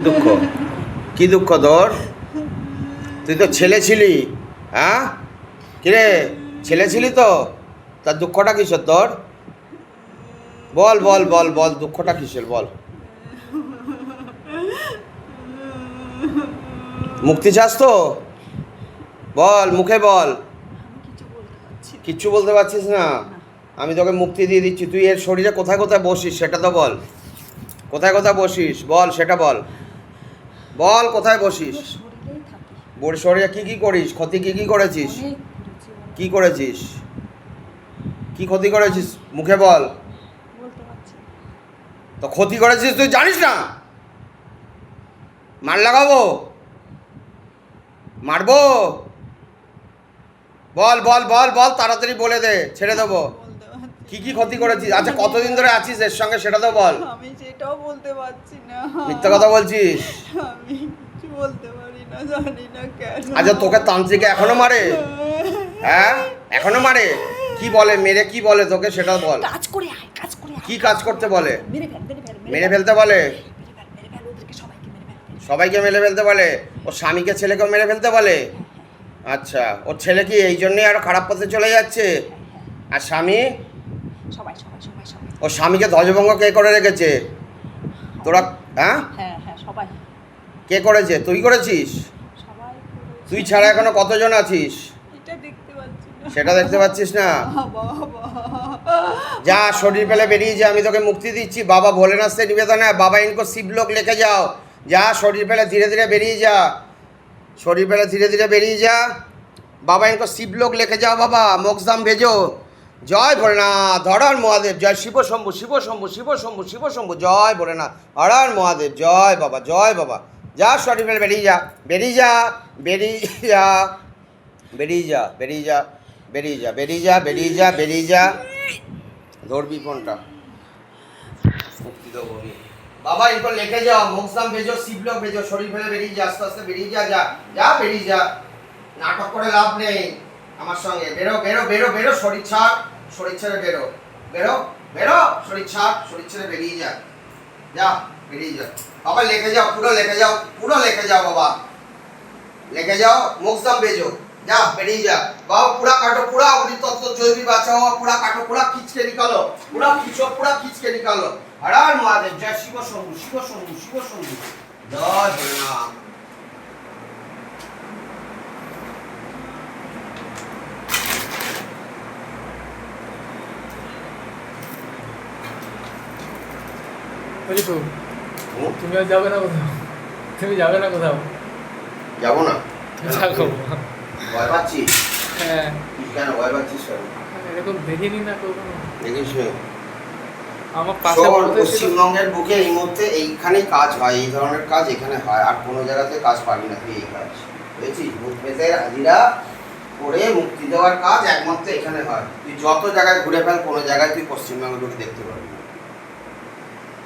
দুঃখ? কি দুঃখ তোর? তুই তো ছেলে ছিলি, হ্যাঁ? কিরে, ছেলে ছিলি তো? তার দুঃখটা কিসের তোর? বল বল বল বল, দুঃখটা কিসের বল? মুক্তি চাস তো? বল, মুখে বল। কিচ্ছু বলতে পারছিস না? আমি তোকে মুক্তি দিয়ে দিচ্ছি। তুই এর শরীরে কোথায় কোথায় বসিস সেটা তো বল। কোথায় কোথায় বসিস বল, সেটা বল। বল কোথায় বসিস? বড় শরীরে কি কি করিস? ক্ষতি কি কি করেছিস? কি করেছিস? কি ক্ষতি করেছিস মুখে বল। তো ক্ষতি করেছিস তুই জানিস না? মার লাগাবো? মারবো? বল বল বল বল, তাড়াতাড়ি বলে দে, ছেড়ে দেবো। কি কি ক্ষতি করেছিস? আচ্ছা, কতদিন ধরে আছিস এর সঙ্গে সেটা তো বল। আমি সেটাও বলতে পারছি না। মিথ্যা কথা বলছিস? আমি কিছু বলতে পারি না, জানি না কেন। আচ্ছা, তোকে তান্ত্রিকে এখনো মারে? হ্যাঁ, এখনো মারে? কি বলে, মেরে কি বলে তোকে সেটা বল। কাজ করে আয়, কাজ করে আয়। কি কাজ করতে বলে? মেরে ফেল, মেরে ফেল, মেরে ফেলতে বলে? মেরে ফেল, ওদেরকে সবাইকে মেরে ফেল। সবাইকে মেরে ফেলতে বলে? ওর স্বামীকে ছেলেকেও মেরে ফেলতে বলে? আচ্ছা, ওর ছেলে কি এই জন্যই আরো খারাপ পথে চলে যাচ্ছে? আর স্বামী? সবাই সবাই সবাই সবাই। ওর স্বামীকে ধ্বজভঙ্গ কে করে রেখেছে? তোরা? হ্যাঁ, হ্যাঁ হ্যাঁ, সবাই কে করেছে? তুই করেছিস? সবাই করেছে। তুই ছাড়া এখনো কতজন আছিস? এটা দেখতে পাচ্ছি না। সেটা দেখতে পাচ্ছিস না? বাবা, যা, শরীর পেলে বেরিয়ে যা, আমি তোকে মুক্তি দিচ্ছি। বাবা ভোলেনাথ से निवेदन है, बाबा इनको शिवलोक लेके जाओ। যা, শরীর পেলে ধীরে ধীরে বেরিয়ে যা। शरीर पहले धीरे धीरे बेरिए जा। बाबा इनको शिवलोक लेके जाओ, बाबा मोक्षधाम भेजो। जय भोलेनाथ, हर हर महादेव, जय शिव शंभु शिव शंभु शिव शंभु शिव शंभु, जय भोलेनाथ, हर हर महादेव, जय बाबा जय बाबा। जा, शरीर पहले बेरिए जा, बेरिए जा, बेरिए जा, बेरिए जा, बेरिए जा, बेरिए जा, बेरिए जा, बेरिए जा, बेरिए जा। धरबी फोनटा, मुक्ति दो बोली। बाबा इनको लेके जाओ, मोक्षधाम भेजो, शिवलोक भेजो। शरीर फैले बेरिए जा, आस्ते आस्ते बेरिए जा, जा जा, बेरिए जा। नाटक करे लाभ নেই আমার সঙ্গে। বেরো বেরো বেরো বেরো, শরীর ছাড়, শরীর ছেড়ে বেরো, বেরো বেরো, শরীর ছাড়, শরীর ছেড়ে বেরিয়ে যা, যা বেরিয়ে যা। বাবা लेके जाओ, पूरा लेके जाओ, पूरा लेके जाओ बाबा, लेके जाओ, मोक्षधाम भेजो। जा, बेरिए जा बाबा, पूरा काटो, पूरा अमृत तत्व जो भी बचा हुआ पूरा काटो, पूरा खींच के निकालो, पूरा खींचो, पूरा खींच के निकालो। हर हर महादेव, जय शिव शंभु शिव शंभु शिव शंभु, जय भोलेनाथ। বলি তো, তুমি আর যাবে না কোথাও? তুমি যাবে না কোথাও? যাবো না? থাকো। ভয় পাচ্ছিস? হ্যাঁ। কেন ভয় পাচ্ছিস? কেন এরকম দেখিনি না কখনো। দেখিস? আমার পাশে পশ্চিমবঙ্গের বুকে এই মুহূর্তে এইখানেই কাজ হয়, এই ধরনের কাজ এখানে হয়, আর কোনো জায়গাতে কাজ পাবি না তুই এই কাজ। বুঝেছিস? ভূত প্রেতের হাজিরা করে মুক্তি দেওয়ার কাজ একমাত্র এখানে হয়। তুই যত জায়গায় ঘুরে ফেল, কোনো জায়গায় তুই পশ্চিমবঙ্গের বুকে দেখতে পারবি না।